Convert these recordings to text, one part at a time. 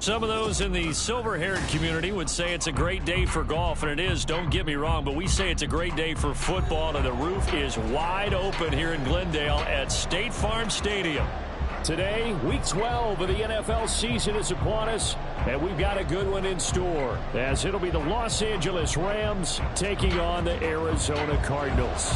Some of those in the silver-haired community would say it's a great day for golf, and it is, don't get me wrong, but we say it's a great day for football, and the roof is wide open here in Glendale at State Farm Stadium. Today, Week 12 of the NFL season is upon us, and we've got a good one in store, as it'll be the Los Angeles Rams taking on the Arizona Cardinals.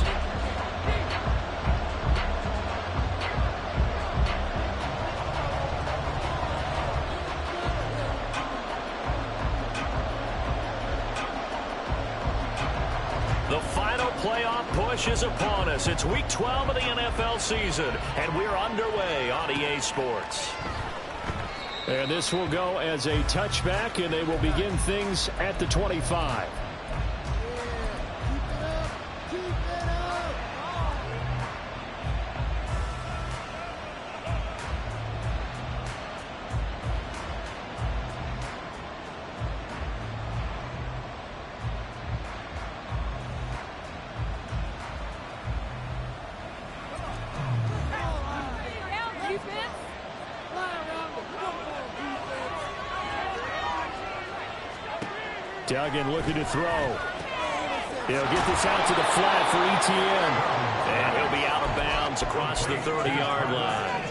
The final playoff push is upon us. It's Week 12 of the NFL season, and we're underway on EA Sports. And this will go as a touchback, and they will begin things at the 25. Duggan looking to throw. He'll get this out to the flat for Etienne. And he'll be out of bounds across the 30-yard line.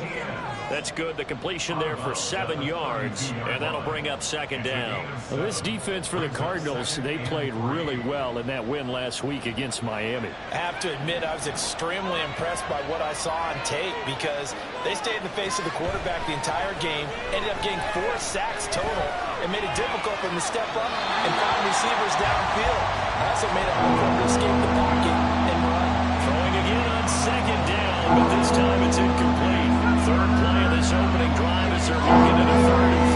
That's good. The completion there for 7 yards, and that'll bring up second down. Well, this defense for the Cardinals, they played really well in that win last week against Miami. I have to admit, I was extremely impressed by what I saw on tape because they stayed in the face of the quarterback the entire game, ended up getting 4 sacks total, and made it difficult for them to step up and find receivers downfield. Also made it hard for them to escape the pocket and run. Throwing again on second down, but this time it's incomplete. Third play of this opening drive as they're looking at a 3rd and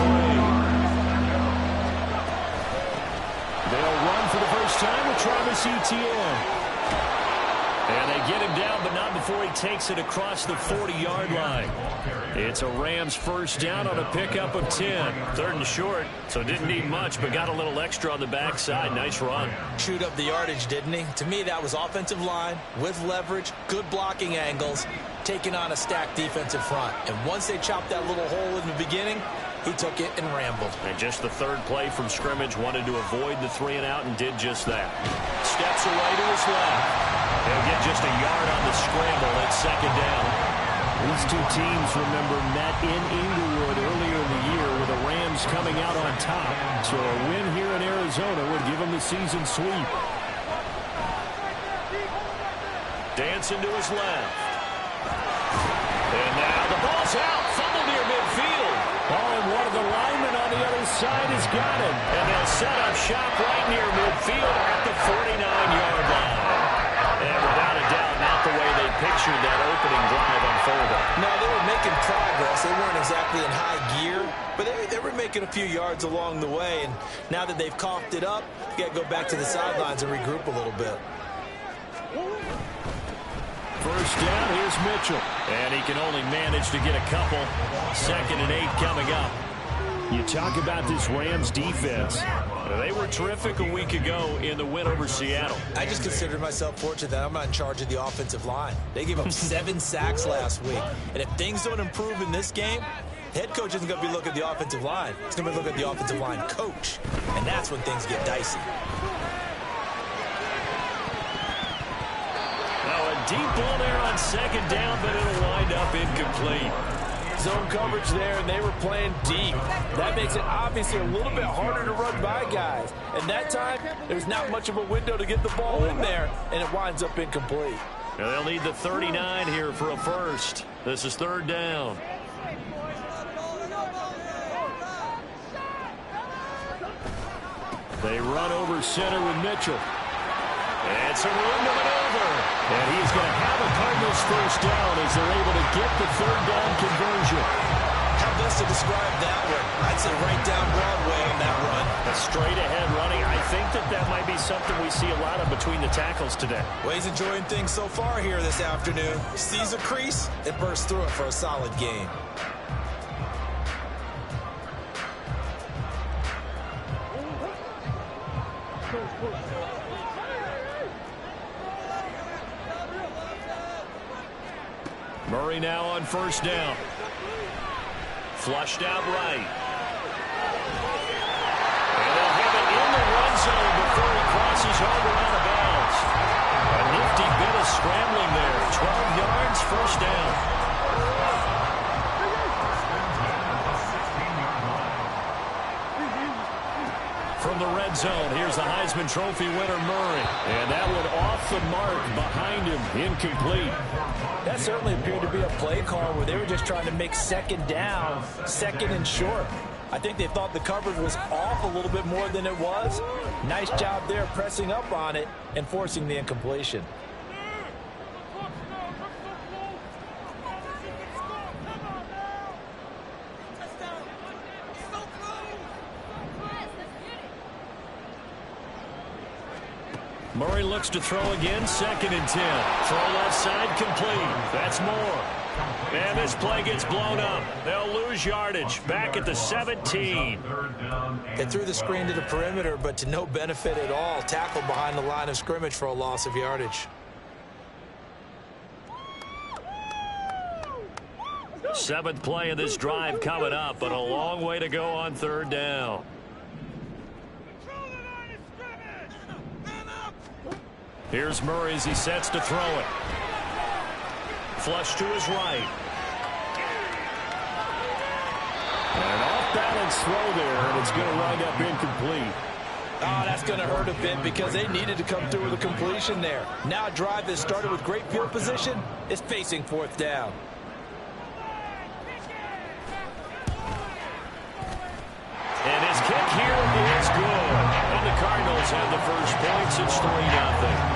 3. They'll run for the first time with Travis Etienne. And they get him down, but not before he takes it across the 40-yard line. It's a Rams first down on a pickup of 10. 3rd and short, so didn't need much, but got a little extra on the backside. Nice run. Chewed up the yardage, didn't he? To me, that was offensive line with leverage, good blocking angles, taking on a stacked defensive front. And once they chopped that little hole in the beginning, he took it and rambled. And just the 3rd play from scrimmage, wanted to avoid the 3 and out and did just that. Steps away to his left. He'll get just a yard on the scramble at second down. These two teams, remember, met in Inglewood earlier in the year with the Rams coming out on top. So a win here in Arizona would give them the season sweep. Dancing to his left. And now the ball's out. Fumble near midfield. Oh, and one of the linemen on the other side has got it. And they'll set up shop right near midfield at the 49-yard line. And without a doubt, not the way they pictured that opening drive unfolding. No, they were making progress. They weren't exactly in high gear, but they were making a few yards along the way. And now that they've coughed it up, you got to go back to the sidelines and regroup a little bit. First down, here's Mitchell. And he can only manage to get a couple. 2nd and 8 coming up. You talk about this Rams defense. They were terrific a week ago in the win over Seattle. I just consider myself fortunate that I'm not in charge of the offensive line. They gave up 7 sacks last week. And if things don't improve in this game, the head coach isn't going to be looking at the offensive line. He's going to be looking at the offensive line coach. And that's when things get dicey. Now a deep ball there on second down, but it'll wind up incomplete. Zone coverage there, and they were playing deep. That makes it obviously a little bit harder to run by guys. And that time, there's not much of a window to get the ball in there, and it winds up incomplete. Now they'll need the 39 here for a first. This is 3rd down. They run over center with Mitchell. And some room to maneuver. And he's going to have a Cardinals first down as they're able to get the 3rd down conversion. How best to describe that one? I'd say right down Broadway on that run. A straight ahead running. I think that might be something we see a lot of between the tackles today. Well, he's enjoying things so far here this afternoon. Sees a crease and bursts through it for a solid game. Murray now on first down. Flushed out right. from the red zone. Here's the Heisman Trophy winner, Murray. And that one off the mark behind him, incomplete. That certainly appeared to be a play call where they were just trying to make second down, second and short. I think they thought the coverage was off a little bit more than it was. Nice job there pressing up on it and forcing the incompletion. Murray looks to throw again, 2nd and 10. Throw left side, complete. That's more. And this play gets blown up. They'll lose yardage. Back at the 17. They threw the screen to the perimeter, but to no benefit at all. Tackled behind the line of scrimmage for a loss of yardage. 7th play of this drive coming up, but a long way to go on 3rd down. Here's Murray as he sets to throw it. Flush to his right. An off-balance throw there, and it's going to wind up incomplete. Oh, that's going to hurt a bit because they needed to come through with a completion there. Now a drive that started with great field position is facing 4th down. And his kick here is good. And the Cardinals have the first points. It's 3-0.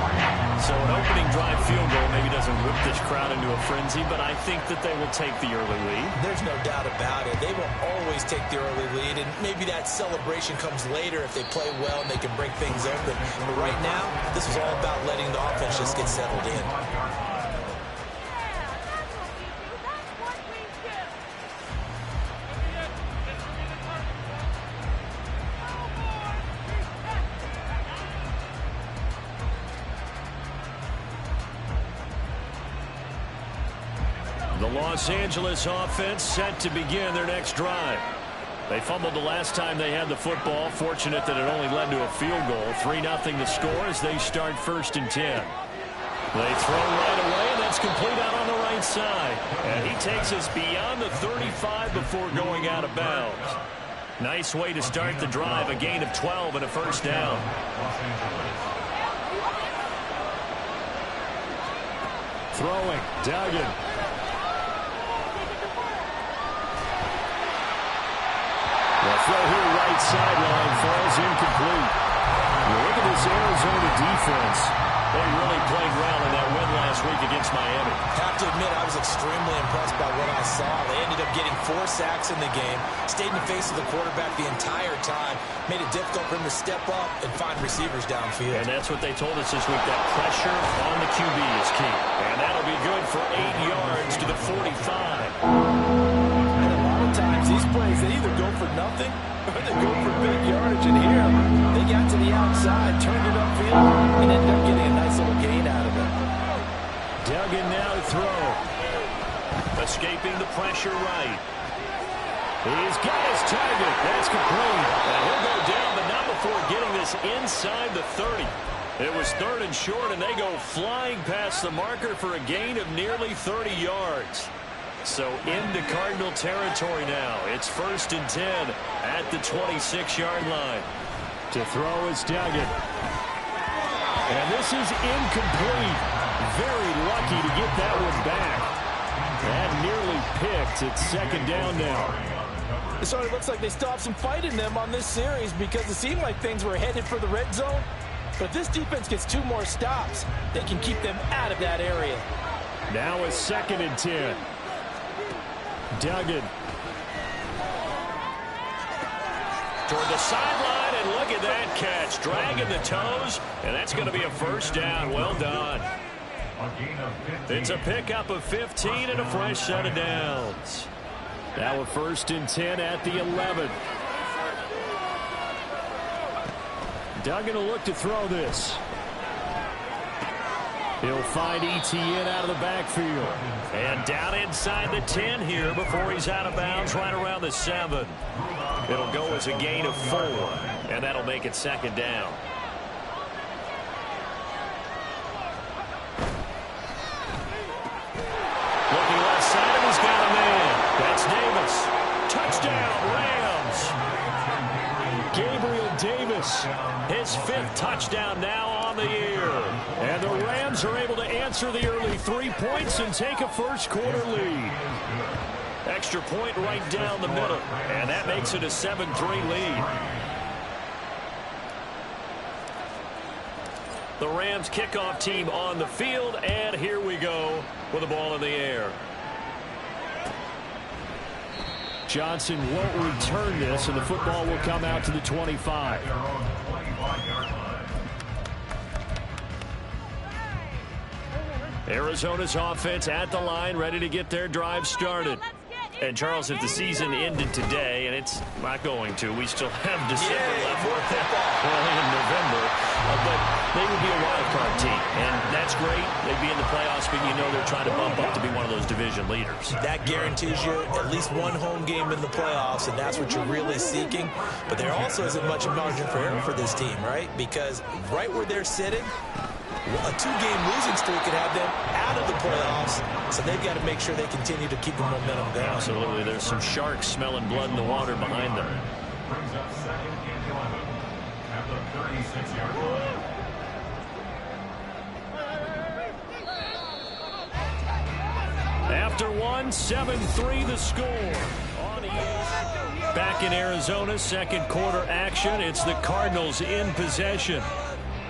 So an opening drive field goal maybe doesn't whip this crowd into a frenzy, but I think that they will take the early lead. There's no doubt about it. They will always take the early lead, and maybe that celebration comes later if they play well and they can break things open. But right now, this is all about letting the offense just get settled in. The Los Angeles offense set to begin their next drive. They fumbled the last time they had the football. Fortunate that it only led to a field goal. 3-0 the score as they start 1st and 10. They throw right away, and that's complete out on the right side. And he takes us beyond the 35 before going out of bounds. Nice way to start the drive. A gain of 12 and a 1st down. Throwing, Duggan. The throw here right sideline falls incomplete. Look at this Arizona defense. They really played well in that win last week against Miami. Have to admit, I was extremely impressed by what I saw. They ended up getting 4 sacks in the game, stayed in the face of the quarterback the entire time, made it difficult for him to step up and find receivers downfield. And that's what they told us this week, that pressure on the QB is key. And that'll be good for 8 yards to the 45. These plays, they either go for nothing or they go for big yardage. And here, they got to the outside, turned it upfield, and ended up getting a nice little gain out of it. Duggan now to throw. Escaping the pressure right. He's got his target. That's complete. And he'll go down, but not before getting this inside the 30. It was 3rd and short, and they go flying past the marker for a gain of nearly 30 yards. So into Cardinal territory now. It's 1st and 10 at the 26-yard line. To throw is Duggan. And this is incomplete. Very lucky to get that one back. That nearly picked. It's 2nd down now. It sort of looks like they still have some fight in them on this series because it seemed like things were headed for the red zone. But if this defense gets 2 more stops, they can keep them out of that area. Now it's 2nd and 10. Duggan. Toward the sideline, and look at that catch. Dragging the toes, and that's going to be a 1st down. Well done. It's a pickup of 15 and a fresh set of downs. Now a 1st and 10 at the 11. Duggan will look to throw this. He'll find Etienne out of the backfield. And down inside the 10 here before he's out of bounds right around the 7. It'll go as a gain of 4. And that'll make it 2nd down. Looking left side, and he's got a man. That's Davis. Touchdown, Rams. Gabriel Davis Davis. His 5th touchdown now on the year. And the Rams are able to answer the early 3 points and take a first-quarter lead. Extra point right down the middle. And that makes it a 7-3 lead. The Rams kickoff team on the field, and here we go with the ball in the air. Johnson won't return this, and the football will come out to the 25. Arizona's offense at the line, ready to get their drive started. And, Charles, if the season ended today, and it's not going to, we still have December left early in November, but they would be a wild card team, and that's great. They'd be in the playoffs, but you know they're trying to bump up to be one of those division leaders. That guarantees you at least one home game in the playoffs, and that's what you're really seeking. But there also isn't much margin for error for this team, right? Because right where they're sitting, a 2-game losing streak could have them out of the playoffs, so they've got to make sure they continue to keep the momentum going. Absolutely. There's some sharks smelling blood in the water behind them. After one, 7-3 the score. Back in Arizona, second quarter action. It's the Cardinals in possession,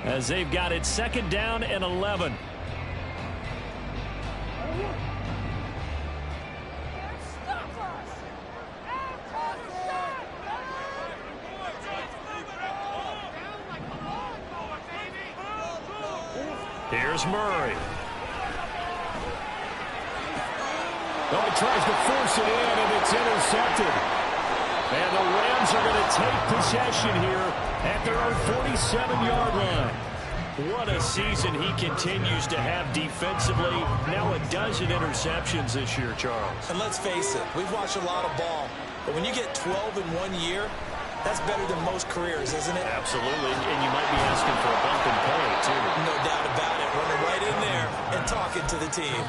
as they've got it 2nd down and 11. Here's Murray. Oh, he tries to force it in, and it's intercepted. And the Rams are going to take possession here at their own 47-yard line. What a season he continues to have defensively. Now a dozen interceptions this year, Charles. And let's face it, we've watched a lot of ball. But when you get 12 in 1 year, that's better than most careers, isn't it? Absolutely, and you might be asking for a bump in pay, too. No doubt about it. Running right in there and talking to the team.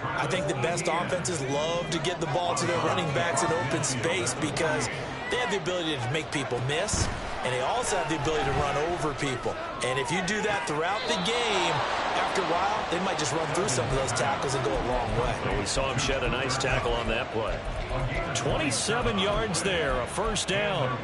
I think the best offenses love to get the ball to their running backs in open space because they have the ability to make people miss, and they also have the ability to run over people. And if you do that throughout the game, after a while, they might just run through some of those tackles and go a long way. Well, we saw him shed a nice tackle on that play. 27 yards there, a first down.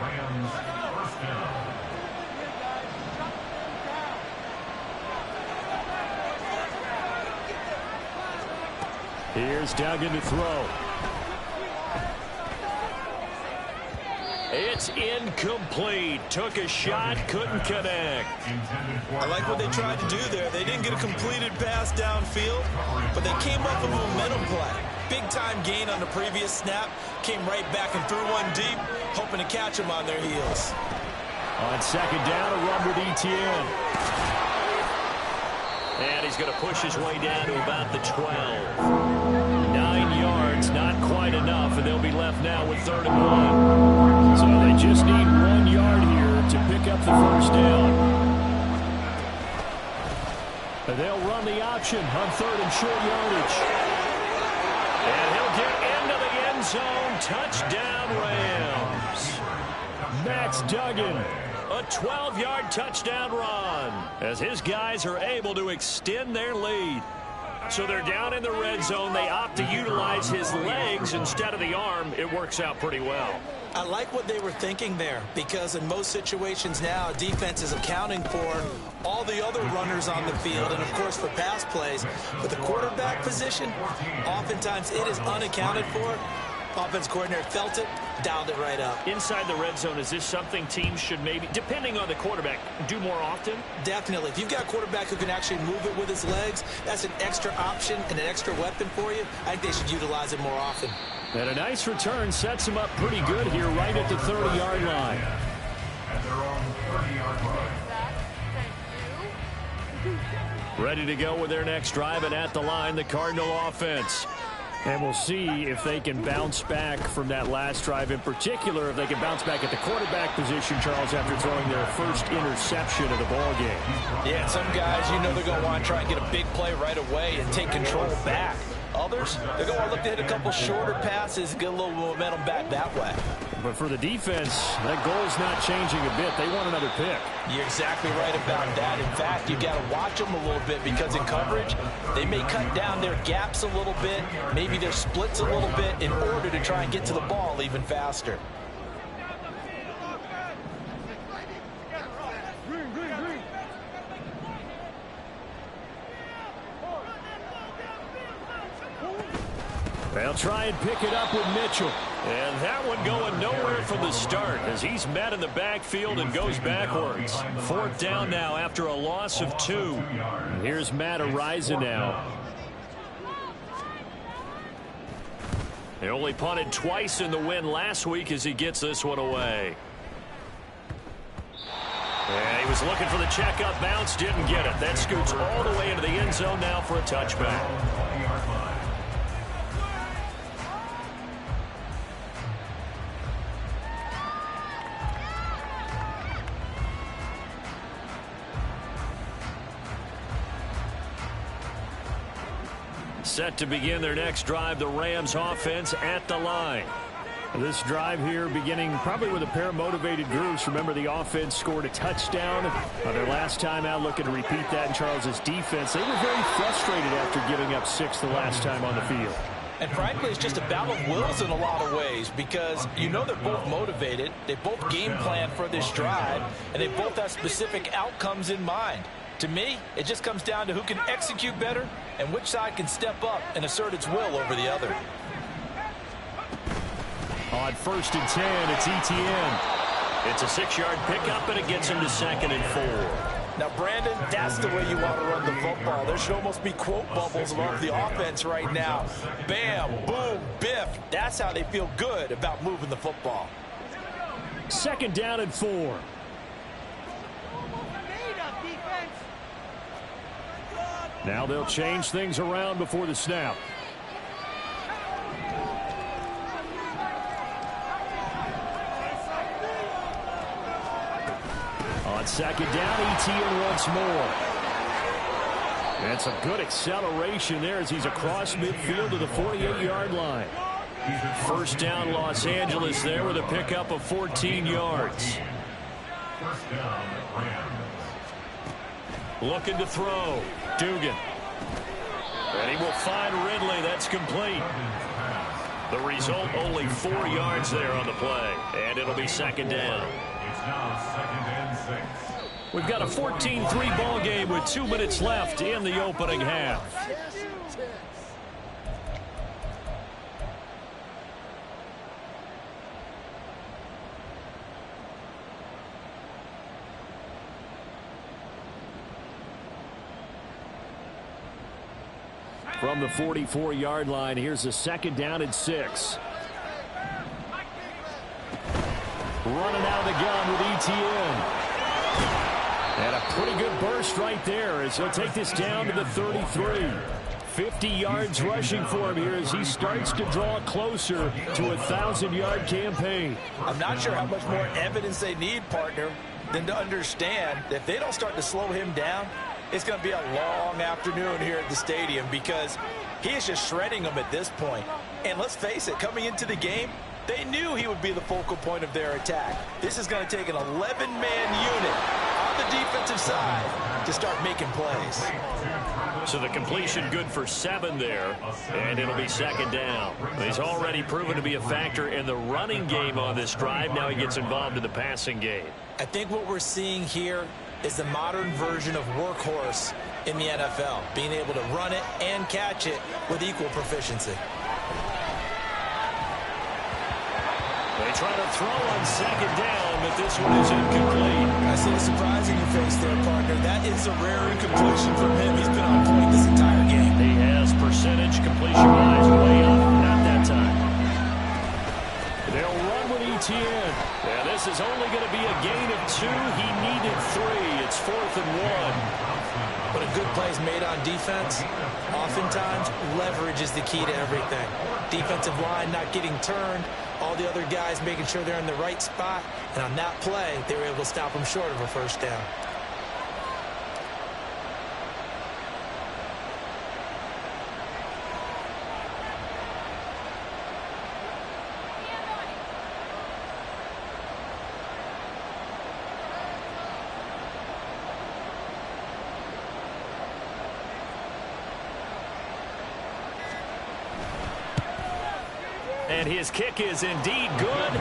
Here's Duggan to throw. It's incomplete. Took a shot, couldn't connect. I like what they tried to do there. They didn't get a completed pass downfield, but they came up with a momentum play. Big-time gain on the previous snap. Came right back and threw one deep, hoping to catch them on their heels. On 2nd down, a run with Etienne. And he's going to push his way down to about the 12. 9 yards, not quite enough, and they'll be left now with 3rd and 1. So they just need 1 yard here to pick up the first down. And they'll run the option on 3rd and short yardage. And he'll get into the end zone. Touchdown, Rams. Max Duggan. A 12-yard touchdown run as his guys are able to extend their lead. So they're down in the red zone. They opt to utilize his legs instead of the arm. It works out pretty well. I like what they were thinking there because in most situations now, defense is accounting for all the other runners on the field and, of course, for pass plays. But the quarterback position, oftentimes it is unaccounted for. Offense coordinator felt it, dialed it right up. Inside the red zone, is this something teams should maybe, depending on the quarterback, do more often? Definitely. If you've got a quarterback who can actually move it with his legs, that's an extra option and an extra weapon for you. I think they should utilize it more often. And a nice return sets him up pretty good here right at the 30-yard line. Ready to go with their next drive, and at the line, the Cardinal offense. And we'll see if they can bounce back from that last drive, in particular, if they can bounce back at the quarterback position, Charles, after throwing their first interception of the ball game. Yeah, some guys, you know they're going to want to try and get a big play right away and take control back. Others, they're going to look to hit a couple shorter passes and get a little momentum back that way. But for the defense, that goal's not changing a bit. They want another pick. You're exactly right about that. In fact, you got to watch them a little bit because in coverage, they may cut down their gaps a little bit, maybe their splits a little bit in order to try and get to the ball even faster. They'll try and pick it up with Mitchell. And that one going nowhere from the start as he's met in the backfield and goes backwards. Fourth down now after a loss of 2. And here's Matt Araiza now. He only punted twice in the win last week as he gets this one away. And he was looking for the checkup bounce, didn't get it. That scoots all the way into the end zone now for a touchback. Set to begin their next drive, the Rams offense at the line. This drive here beginning probably with a pair of motivated groups. Remember, the offense scored a touchdown their last time out, looking to repeat that in Charles's defense. They were very frustrated after giving up 6 the last time on the field. And frankly, it's just a battle of wills in a lot of ways because you know they're both motivated. They both game plan for this drive, and they both have specific outcomes in mind. To me, it just comes down to who can execute better and which side can step up and assert its will over the other. On 1st and 10, it's Etienne. It's a 6-yard pickup, and it gets him to 2nd and 4. Now, Brandon, that's the way you want to run the football. There should almost be quote bubbles above the offense right now. Bam, boom, biff. That's how they feel good about moving the football. 2nd down and 4. Now they'll change things around before the snap. On 2nd down, Etienne once more. And some good acceleration there as he's across midfield to the 48-yard line. 1st down, Los Angeles there with a pickup of 14 yards. Looking to throw. Dugan. And he will find Ridley. That's complete. The result, only 4 yards there on the play. And it'll be 2nd down. We've got a 14-3 ball game with 2 minutes left in the opening half. From the 44-yard line, here's a 2nd down and 6. Running out of the gun with Etienne. And a pretty good burst right there as he'll take this down to the 33. 50 yards rushing for him here as he starts to draw closer to a 1,000-yard campaign. I'm not sure how much more evidence they need, partner, than to understand that if they don't start to slow him down, it's going to be a long afternoon here at the stadium because he is just shredding them at this point. And let's face it, coming into the game, they knew he would be the focal point of their attack. This is going to take an 11-man unit on the defensive side to start making plays. So the completion good for 7 there, and it'll be 2nd down. He's already proven to be a factor in the running game on this drive. Now he gets involved in the passing game. I think what we're seeing here is the modern version of workhorse in the NFL, being able to run it and catch it with equal proficiency. They try to throw on 2nd down, but this one is incomplete. I see the surprise in your face there, partner. That is a rare incompletion from him. He's been on point this entire game. He has percentage completion-wise way up. Not that time. They'll run with Etienne. Yeah, this is only going to be a gain of 2. He needed 3. It's 4th and 1. But a good play is made on defense. Oftentimes, leverage is the key to everything. Defensive line not getting turned. All the other guys making sure they're in the right spot. And on that play, they were able to stop them short of a 1st down. And his kick is indeed good.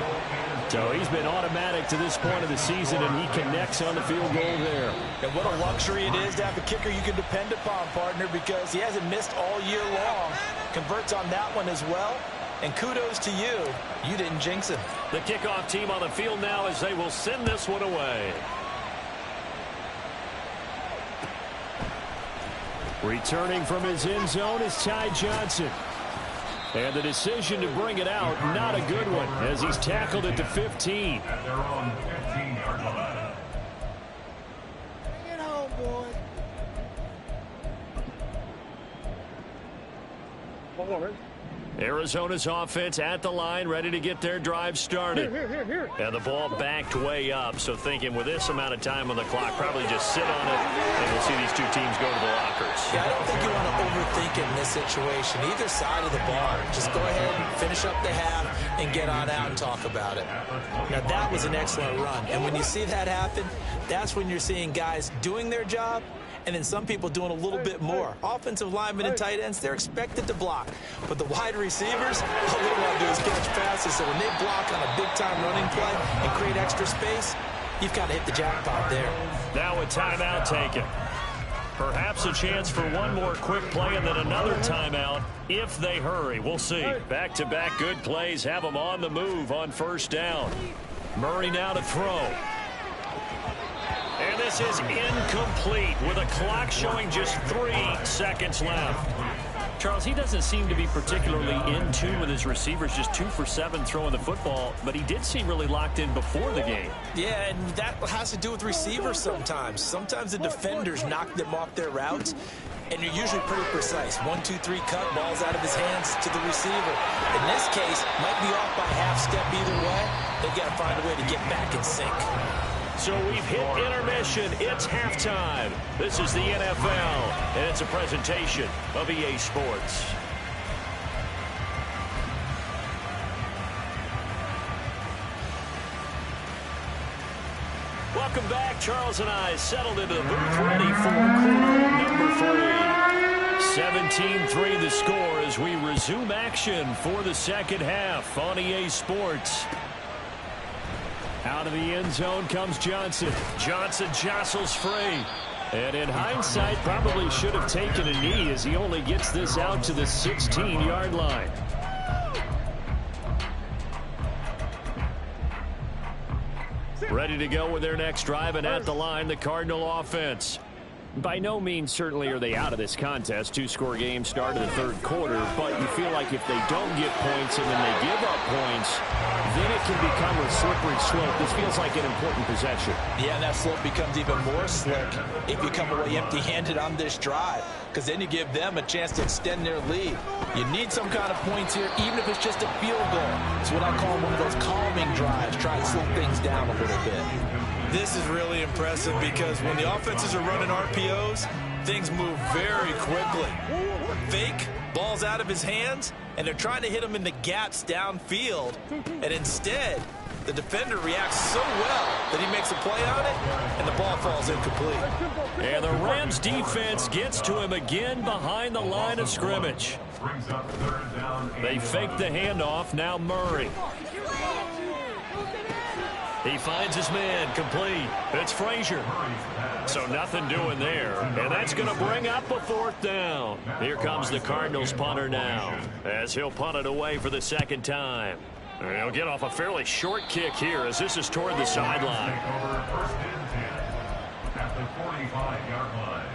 So he's been automatic to this point of the season, and he connects on the field goal there. And what a luxury it is to have a kicker you can depend upon, partner, because he hasn't missed all year long. Converts on that one as well. And kudos to you. You didn't jinx him. The kickoff team on the field now as they will send this one away. Returning from his end zone is Ty Johnson. And the decision to bring it out, not a good one, as he's tackled at the 15. At their own 15-yard line. Bring it home, boy. Arizona's offense at the line, ready to get their drive started. Here. And the ball backed way up, so thinking with this amount of time on the clock, probably just sit on it, and we'll see these two teams go to the lockers. Yeah, I don't think you want to overthink it in this situation. Either side of the ball. Just go ahead and finish up the half and get on out and talk about it. Now, that was an excellent run. And when you see that happen, that's when you're seeing guys doing their job, and then some people doing a little bit more. Offensive linemen and tight ends, they're expected to block. But the wide receivers, all they want to do is catch passes. So when they block on a big-time running play and create extra space, you've got to hit the jackpot there. Now a timeout taken. Perhaps a chance for one more quick play and then another timeout if they hurry. We'll see. Back-to-back good plays have them on the move on first down. Murray now to throw. And this is incomplete with a clock showing just 3 seconds left. Charles, he doesn't seem to be particularly in tune with his receivers, just 2 for 7 throwing the football, but he did seem really locked in before the game. Yeah, and that has to do with receivers sometimes. Sometimes the defenders knock them off their routes, and you're usually pretty precise. 1, 2, 3 cut, balls out of his hands to the receiver. In this case, might be off by half step either way. They've got to find a way to get back in sync. So we've hit intermission. It's halftime. This is the NFL, and it's a presentation of EA Sports. Welcome back. Charles and I settled into the booth, ready for quarter number 3. 17-3 the score as we resume action for the second half on EA Sports. Out of the end zone comes Johnson. Johnson jostles free. And in hindsight, probably should have taken a knee as he only gets this out to the 16-yard line. Ready to go with their next drive, and at the line, the Cardinal offense. By no means certainly are they out of this contest. 2-score game start of the third quarter, but you feel like if they don't get points and then they give up points, then it can become a slippery slope. This feels like an important possession. Yeah, and that slope becomes even more slick if you come away empty-handed on this drive, because then you give them a chance to extend their lead. You need some kind of points here, even if it's just a field goal. It's what I call one of those calming drives, try to slow things down a little bit. This is really impressive because when the offenses are running RPOs, things move very quickly. Fake, ball's out of his hands, and they're trying to hit him in the gaps downfield. And instead, the defender reacts so well that he makes a play on it, and the ball falls incomplete. And the Rams defense gets to him again behind the line of scrimmage. They fake the handoff, now Murray. He finds his man, complete. It's Frazier. So nothing doing there. And that's going to bring up a 4th down. Here comes the Cardinals punter now, as he'll punt it away for the second time. And he'll get off a fairly short kick here as this is toward the sideline. At the 45-yard line.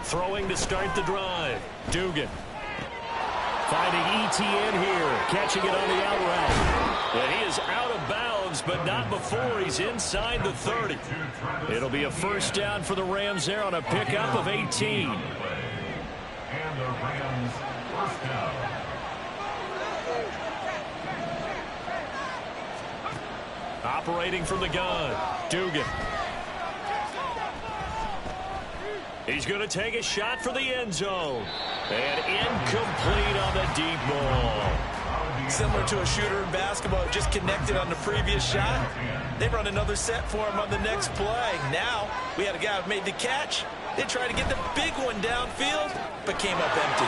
Throwing to start the drive. Dugan. Finding ETN here. Catching it on the out route. And he is out of bounds, but not before he's inside the 30. It'll be a first down for the Rams there on a pickup of 18. And the Rams first down. Operating from the gun. Dugan. He's going to take a shot for the end zone. And incomplete on the deep ball. Similar to a shooter in basketball, just connected on the previous shot. They run another set for him on the next play. Now, we had a guy who made the catch. They tried to get the big one downfield, but came up empty.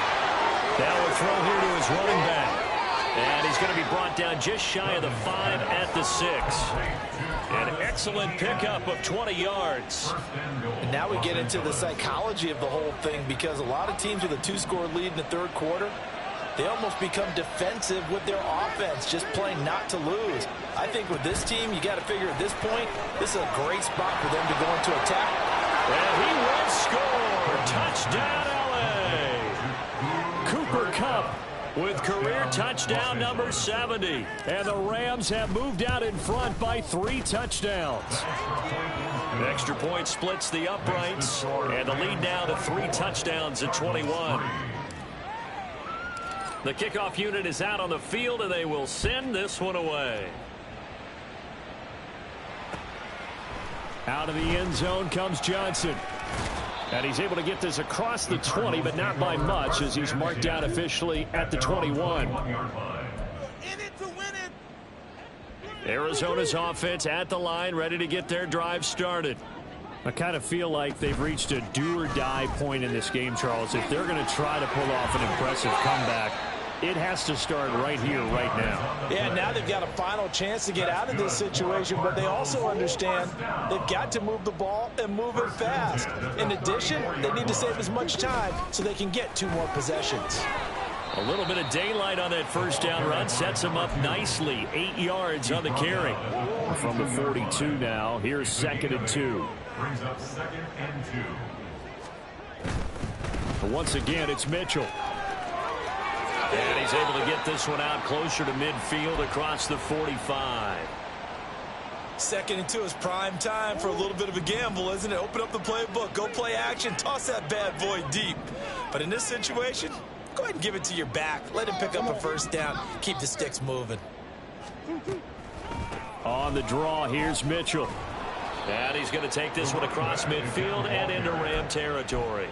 Now a throw here to his running back. And he's going to be brought down just shy of the 5 at the 6. An excellent pickup of 20 yards. And now we get into the psychology of the whole thing, because a lot of teams with a 2-score lead in the third quarter, they almost become defensive with their offense, just playing not to lose. I think with this team, you got to figure at this point, this is a great spot for them to go into attack. And he will score. Touchdown, L.A. Cooper Kupp with career touchdown number 70. And the Rams have moved out in front by 3 touchdowns. The extra point splits the uprights, and the lead now to 3 touchdowns at 21. The kickoff unit is out on the field, and they will send this one away. Out of the end zone comes Johnson. And he's able to get this across the 20, but not by much, as he's marked down officially at the 21. Arizona's offense at the line, ready to get their drive started. I kind of feel like they've reached a do-or-die point in this game, Charles. If they're going to try to pull off an impressive comeback, it has to start right here, right now. Yeah, now they've got a final chance to get out of this situation, but they also understand they've got to move the ball and move it fast. In addition, they need to save as much time so they can get 2 more possessions. A little bit of daylight on that first down run sets them up nicely. 8 yards on the carry. From the 42 now, here's 2nd and 2. Brings up 2nd and 2. But once again, it's Mitchell. And he's able to get this one out closer to midfield across the 45. 2nd and 2 is prime time for a little bit of a gamble, isn't it? Open up the playbook, go play action, toss that bad boy deep. But in this situation, go ahead and give it to your back. Let him pick up a first down. Keep the sticks moving. On the draw, here's Mitchell. And he's going to take this one across midfield and into Ram territory.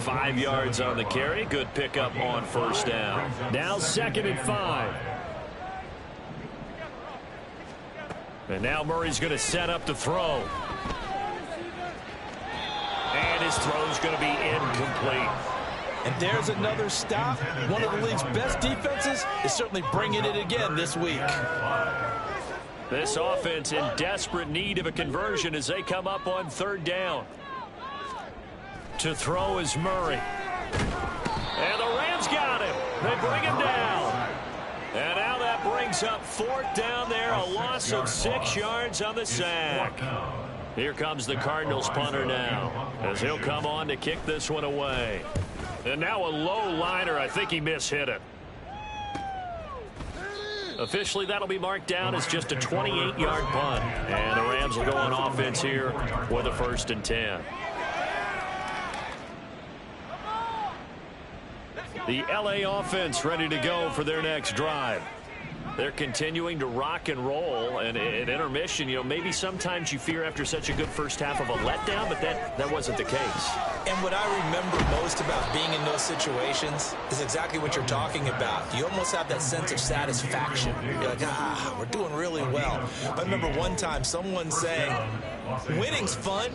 5 yards on the carry. Good pickup on first down. Now 2nd and 5. And now Murray's going to set up the throw. And his throw's going to be incomplete. And there's another stop. One of the league's best defenses is certainly bringing it again this week. This offense in desperate need of a conversion as they come up on 3rd down. To throw is Murray. And the Rams got him. They bring him down. And now that brings up 4th down there. A loss of 6 yards on the sack. Here comes the Cardinals punter now, as he'll come on to kick this one away. And now a low liner. I think he mishit it. Officially, that'll be marked down as just a 28-yard punt. And the Rams will go on offense here with a 1st and 10. The L.A. offense ready to go for their next drive. They're continuing to rock and roll, and at intermission, you know, maybe sometimes you fear after such a good first half of a letdown, but that wasn't the case. And what I remember most about being in those situations is exactly what you're talking about. You almost have that sense of satisfaction. You're like, we're doing really well. I remember one time someone saying, winning's fun,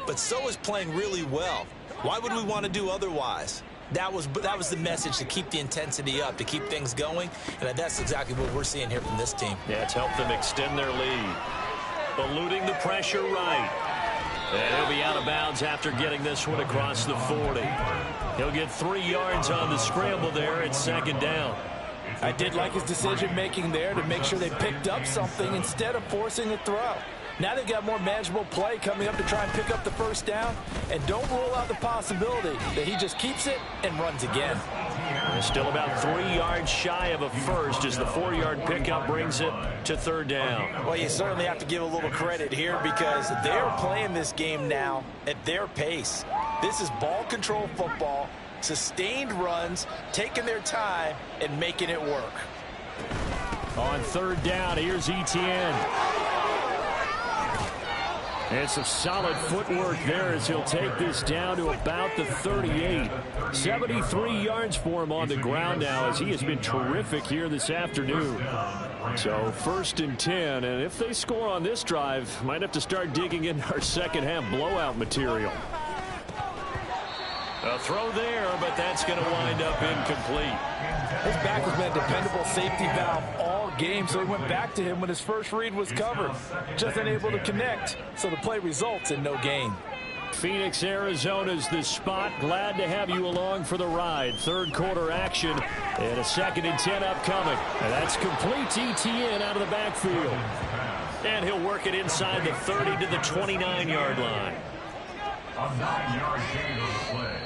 but so is playing really well. Why would we want to do otherwise? That was the message, to keep the intensity up, to keep things going, and that's exactly what we're seeing here from this team. Yeah, it's helped them extend their lead. Eluding the pressure right. And he'll be out of bounds after getting this one across the 40. He'll get 3 yards on the scramble there at 2nd down. I did like his decision-making there to make sure they picked up something instead of forcing a throw. Now they've got more manageable play coming up to try and pick up the first down. And don't rule out the possibility that he just keeps it and runs again. They're still about 3 yards shy of a first as the 4-yard pickup brings it to 3rd down. Well, you certainly have to give a little credit here because they're playing this game now at their pace. This is ball control football, sustained runs, taking their time and making it work. On 3rd down, here's Etienne. And some solid footwork there as he'll take this down to about the 38. 73 yards for him on the ground now as he has been terrific here this afternoon. So 1st and 10, and if they score on this drive, might have to start digging in our second half blowout material. A throw there, but that's going to wind up incomplete. His back has been a dependable safety valve all game, so he went back to him when his first read was covered. Just unable to connect, so the play results in no gain. Phoenix, Arizona's the spot. Glad to have you along for the ride. Third quarter action and a 2nd and 10 upcoming. And that's complete to Etienne out of the backfield. And he'll work it inside the 30 to the 29-yard line. A 9-yard gain on the play.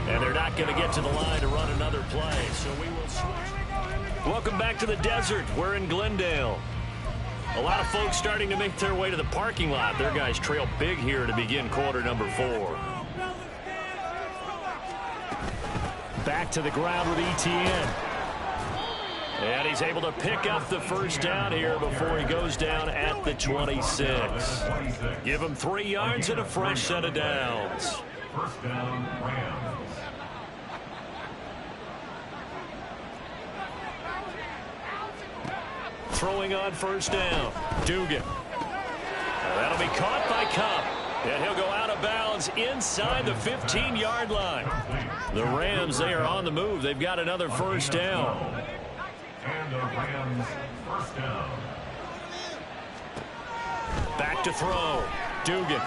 And they're not going to get to the line to run another play, so we will switch. Welcome back to the desert. We're in Glendale. A lot of folks starting to make their way to the parking lot. Their guys trail big here to begin quarter number 4. Back to the ground with Etienne. And he's able to pick up the first down here before he goes down at the 26. Give him 3 yards and a fresh set of downs. First down, Rams. Throwing on first down. Dugan. That'll be caught by Kupp. And he'll go out of bounds inside the 15-yard line. The Rams, they are on the move. They've got another first down. And the Rams first down. Back to throw. Dugan.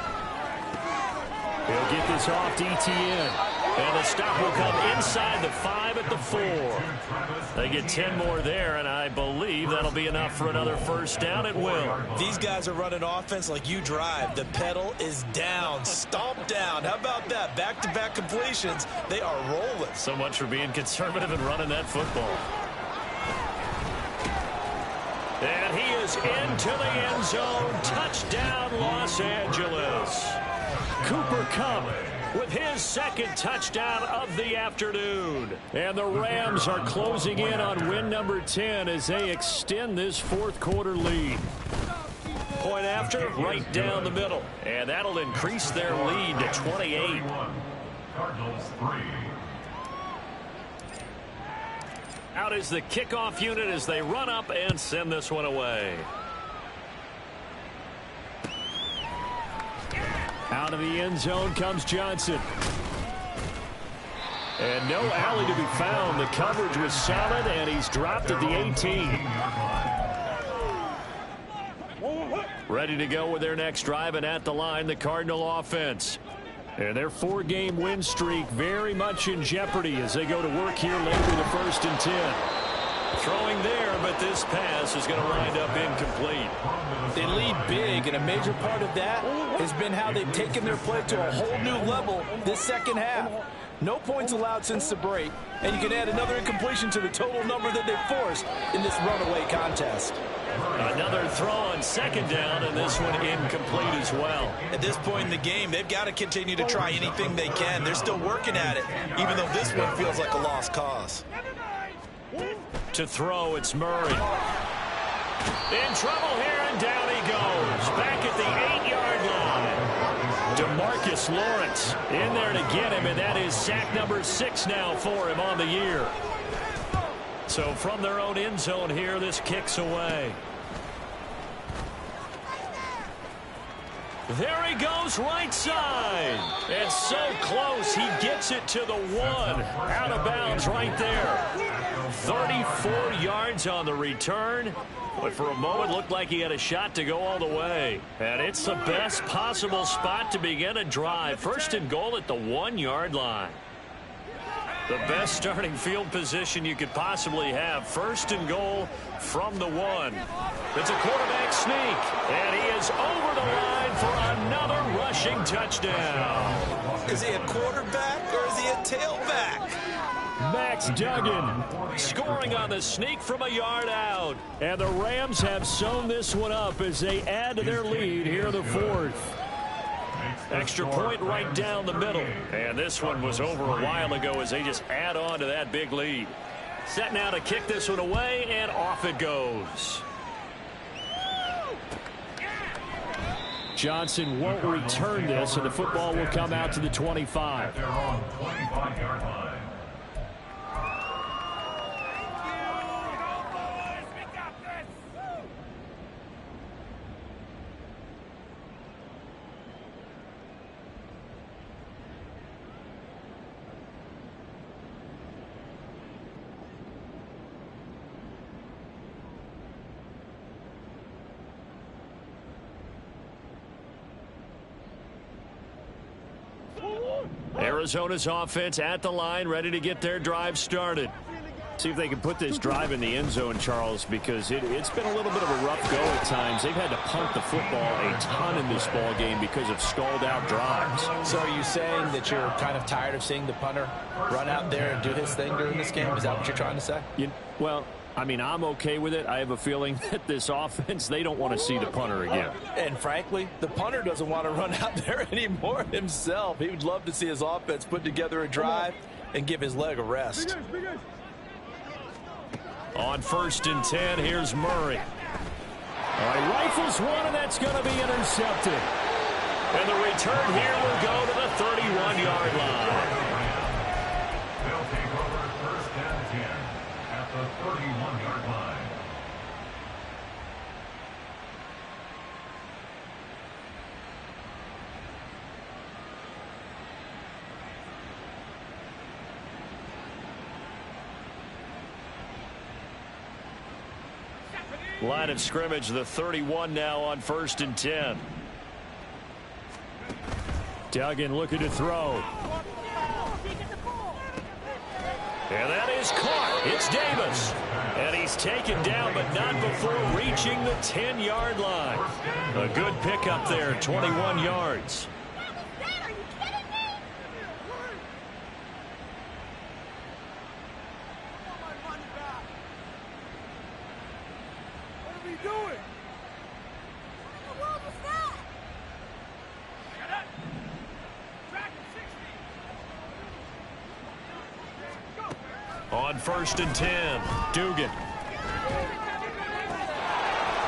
He'll get this off to Etienne. And the stop will come inside the 5 at the 4. They get 10 more there, and I believe that'll be enough for another first down. It will. These guys are running offense like you drive. The pedal is down, stomped down. How about that? Back-to-back completions. They are rolling. So much for being conservative and running that football. And he is into the end zone. Touchdown, Los Angeles. Cooper Kupp with his 2nd touchdown of the afternoon. And the Rams are closing in on win number 10 as they extend this 4th quarter lead. Point after, right down the middle. And that'll increase their lead to 28. Cardinals 3. Out is the kickoff unit as they run up and send this one away. Out of the end zone comes Johnson. And no alley to be found. The coverage was solid, and he's dropped at the 18. Ready to go with their next drive, and at the line, the Cardinal offense. And their 4-game win streak very much in jeopardy as they go to work here late with the 1st and 10. Throwing there, but this pass is going to wind up incomplete. They lead big, and a major part of that has been how they've taken their play to a whole new level this second half. No points allowed since the break, and you can add another incompletion to the total number that they've forced in this runaway contest. Another throw on 2nd down, and this one incomplete as well. At this point in the game, they've got to continue to try anything they can. They're still working at it, even though this one feels like a lost cause. To throw, it's Murray. In trouble here, and down he goes. Back at the 8-yard line. DeMarcus Lawrence in there to get him, and that is sack number 6 now for him on the year. So from their own end zone here, this kicks away. There he goes, right side. And so close, he gets it to the 1. Out of bounds right there. 34 yards on the return. But for a moment, looked like he had a shot to go all the way. And it's the best possible spot to begin a drive. 1st and goal at the 1-yard line. The best starting field position you could possibly have. 1st and goal from the 1. It's a quarterback sneak. And he is over the line for another rushing touchdown. Is he a quarterback or is he a tailback? Max Duggan scoring on the sneak from a yard out. And the Rams have sewn this one up as they add to their lead here in the 4th. Extra point right down the middle. And this one was over a while ago as they just add on to that big lead. Set now to kick this one away, and off it goes. Johnson won't return this, and the football will come out to the 25. Their own 25-yard line. Arizona's offense at the line, ready to get their drive started. See if they can put this drive in the end zone, Charles, because it's been a little bit of a rough go at times. They've had to punt the football a ton in this ball game because of stalled-out drives. So are you saying that you're kind of tired of seeing the punter run out there and do his thing during this game? Is that what you're trying to say? Well, I mean, I'm okay with it. I have a feeling that this offense, they don't want to see the punter again. And frankly, the punter doesn't want to run out there anymore himself. He would love to see his offense put together a drive and give his leg a rest. On 1st and 10, here's Murray. All right, rifles one, and that's going to be intercepted. And the return here will go to the 31-yard line. They'll take over 1st and 10 at the 31-yard line. Line of scrimmage, the 31 now on 1st and 10. Duggan looking to throw. And that is caught. It's Davis. And he's taken down, but not before reaching the 10-yard line. A good pickup there, 21 yards. On 1st and 10, Dugan.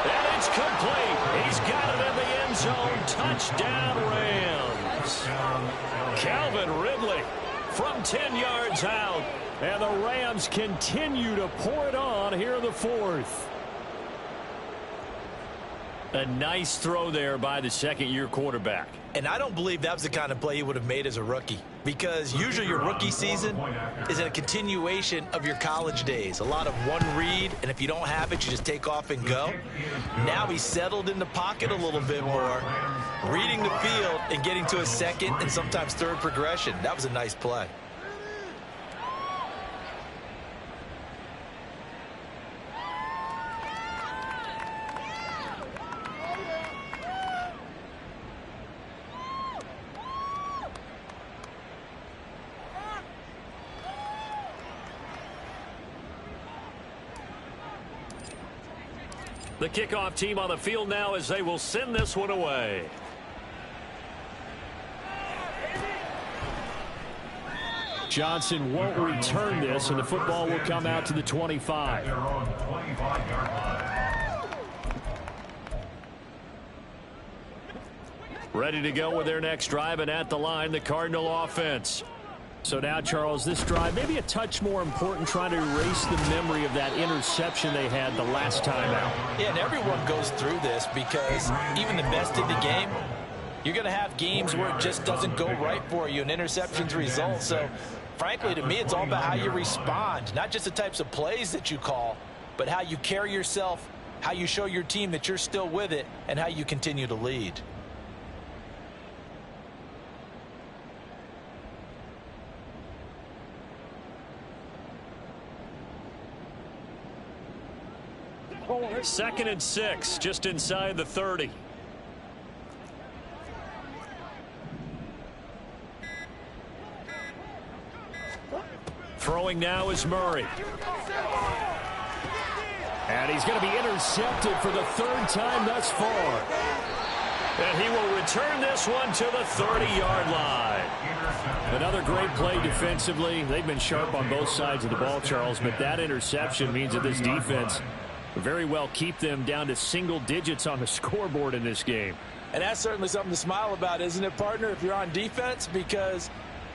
And it's complete. He's got it in the end zone. Touchdown, Rams. Calvin Ridley from 10 yards out. And the Rams continue to pour it on here in the 4th. A nice throw there by the second-year quarterback. And I don't believe that was the kind of play he would have made as a rookie, because usually your rookie season is a continuation of your college days. A lot of one read, and if you don't have it, you just take off and go. Now he's settled in the pocket a little bit more, reading the field and getting to a second and sometimes third progression. That was a nice play. The kickoff team on the field now as they will send this one away. Johnson won't return this, and the football will come out to the 25. Their own 25-yard line. Ready to go with their next drive, and at the line, the Cardinal offense. So now, Charles, this drive maybe a touch more important, trying to erase the memory of that interception they had the last time out. Yeah, and everyone goes through this because even the best in the game, you're going to have games where it just doesn't go right for you, and interceptions result. So, frankly, to me, it's all about how you respond, not just the types of plays that you call, but how you carry yourself, how you show your team that you're still with it, and how you continue to lead. Second and 6, just inside the 30. Throwing now is Murray. And he's going to be intercepted for the 3rd time thus far. And he will return this one to the 30-yard line. Another great play defensively. They've been sharp on both sides of the ball, Charles, but that interception means that this defense very well keep them down to single digits on the scoreboard in this game. And that's certainly something to smile about, isn't it, partner, if you're on defense? Because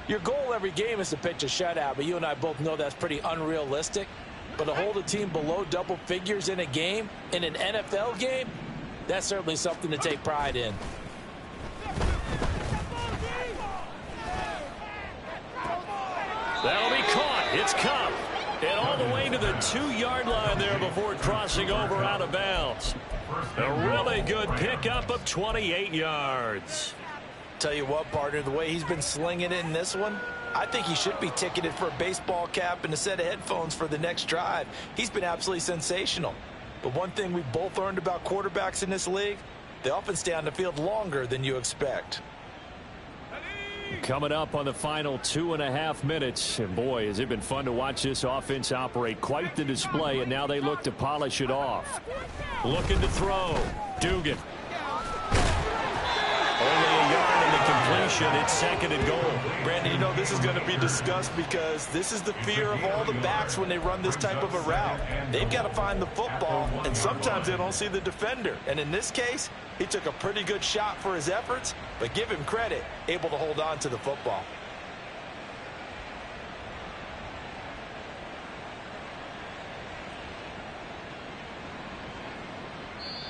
your goal every game is to pitch a shutout, but you and I both know that's pretty unrealistic. But to hold a team below double figures in a game, in an NFL game, that's certainly something to take pride in. That'll be caught. It's Kupp. And all the way to the 2-yard line there before crossing over out of bounds. A really good pickup of 28 yards. Tell you what, partner, the way he's been slinging it in this one, I think he should be ticketed for a baseball cap and a set of headphones for the next drive. He's been absolutely sensational. But one thing we've both learned about quarterbacks in this league, they often stay on the field longer than you expect. Coming up on the final 2.5 minutes. And boy, has it been fun to watch this offense operate. Quite the display, and now they look to polish it off. Looking to throw. Dugan. Only a yard in the completion. It's 2nd and goal. Brandon, you know this is going to be discussed because this is the fear of all the backs when they run this type of a route. They've got to find the football, and sometimes they don't see the defender. And in this case, he took a pretty good shot for his efforts, but give him credit, able to hold on to the football.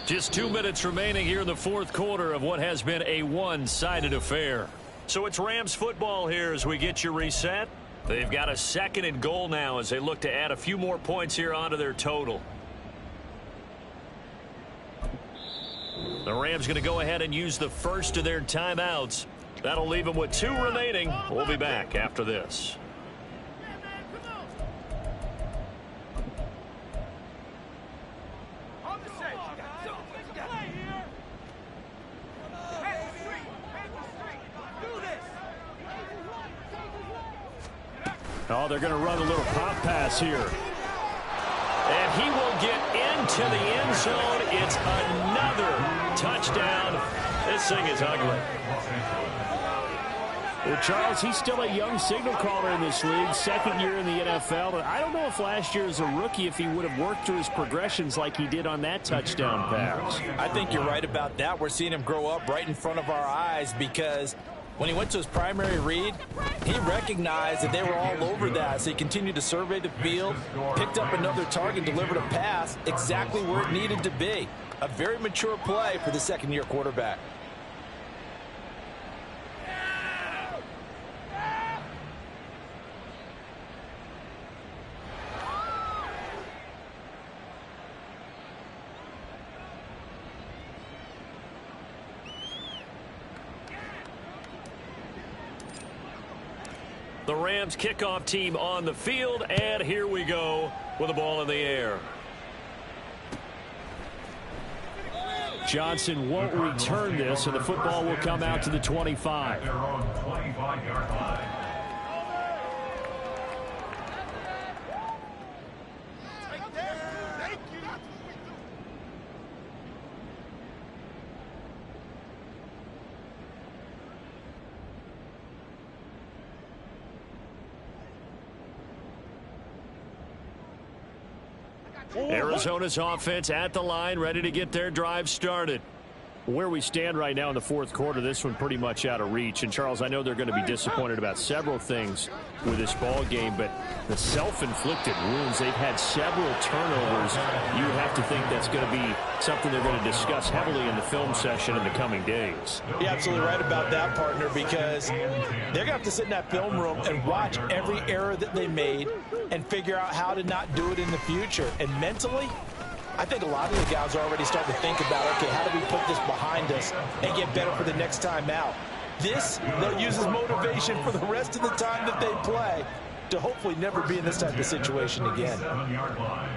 Just 2 minutes remaining here in the 4th quarter of what has been a one-sided affair. So it's Rams football here as we get you reset. They've got a 2nd and goal now as they look to add a few more points here onto their total. The Rams going to go ahead and use the first of their timeouts. That'll leave them with 2 remaining. We'll be back after this. Oh, they're going to run a little pop pass here. And he will get into the end zone. It's another touchdown. This thing is ugly. Well, Charles, he's still a young signal caller in this league, 2nd year in the NFL. But I don't know if last year as a rookie, if he would have worked through his progressions like he did on that touchdown pass. I think you're right about that. We're seeing him grow up right in front of our eyes because when he went to his primary read, he recognized that they were all over that. So he continued to survey the field, picked up another target, delivered a pass exactly where it needed to be. A very mature play for the 2nd-year quarterback. The Rams kickoff team on the field, and here we go with the ball in the air. Johnson won't return this, and the football will come out to the 25. Their own 25-yard line. Arizona's offense at the line, ready to get their drive started. Where we stand right now in the 4th quarter, this one pretty much out of reach. And, Charles, I know they're going to be disappointed about several things with this ball game, but the self-inflicted wounds, they've had several turnovers. You have to think that's going to be something they're going to discuss heavily in the film session in the coming days. You're absolutely right about that, partner, because they're going to have to sit in that film room and watch every error that they made and figure out how to not do it in the future. And mentally, I think a lot of the guys are already starting to think about, okay, how do we put this behind us and get better for the next time out? This, they'll use as motivation for the rest of the time that they play to hopefully never be in this type of situation again. 7-yard line.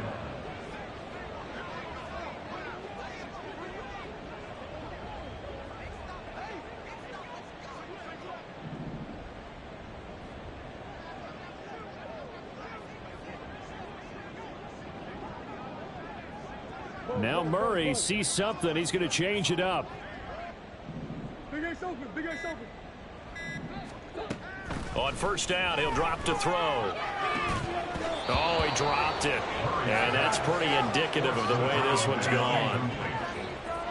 Now Murray sees something. He's going to change it up. Big Ace open. Big Ace open. On first down, he'll drop to throw. Oh, he dropped it. And that's pretty indicative of the way this one's gone.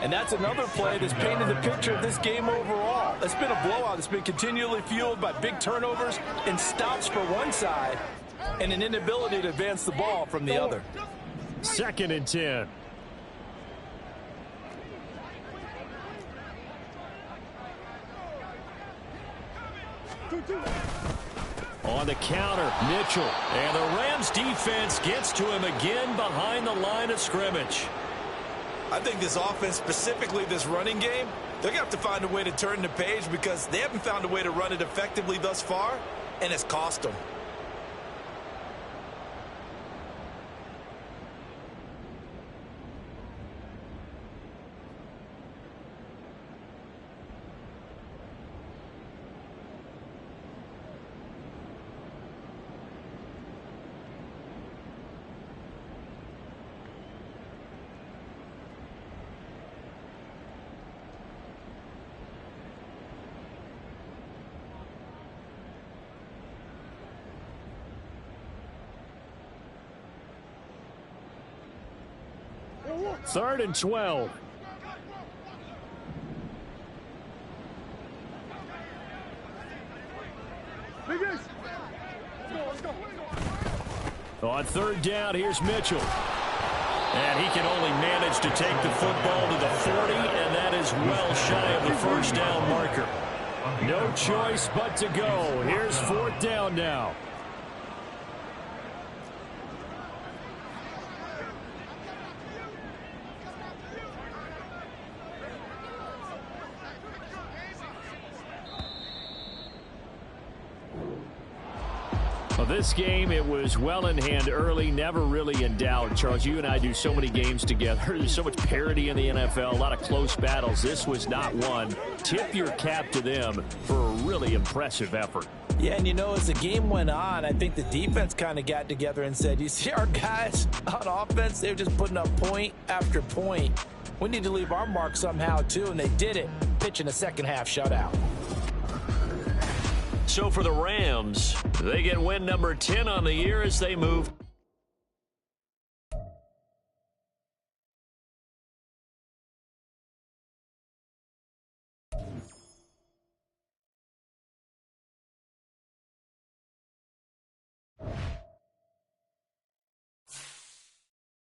And that's another play that's painted the picture of this game overall. It's been a blowout. It's been continually fueled by big turnovers and stops for one side and an inability to advance the ball from the other. 2nd and 10. On the counter, Mitchell. And the Rams defense gets to him again behind the line of scrimmage. I think this offense, specifically this running game, they're going to have to find a way to turn the page because they haven't found a way to run it effectively thus far, and it's cost them. Third and 12. On 3rd down, here's Mitchell. And he can only manage to take the football to the 40, and that is well shy of the first down marker. No choice but to go. Here's 4th down now. Well, this game, it was well in hand early, never really in doubt. Charles, you and I do so many games together. There's so much parity in the NFL, a lot of close battles. This was not one. Tip your cap to them for a really impressive effort. Yeah, and you know, as the game went on, I think the defense kind of got together and said, you see our guys on offense, they were just putting up point after point. We need to leave our mark somehow, too, and they did it, pitching a second-half shutout. So for the Rams, they get win number 10 on the year as they move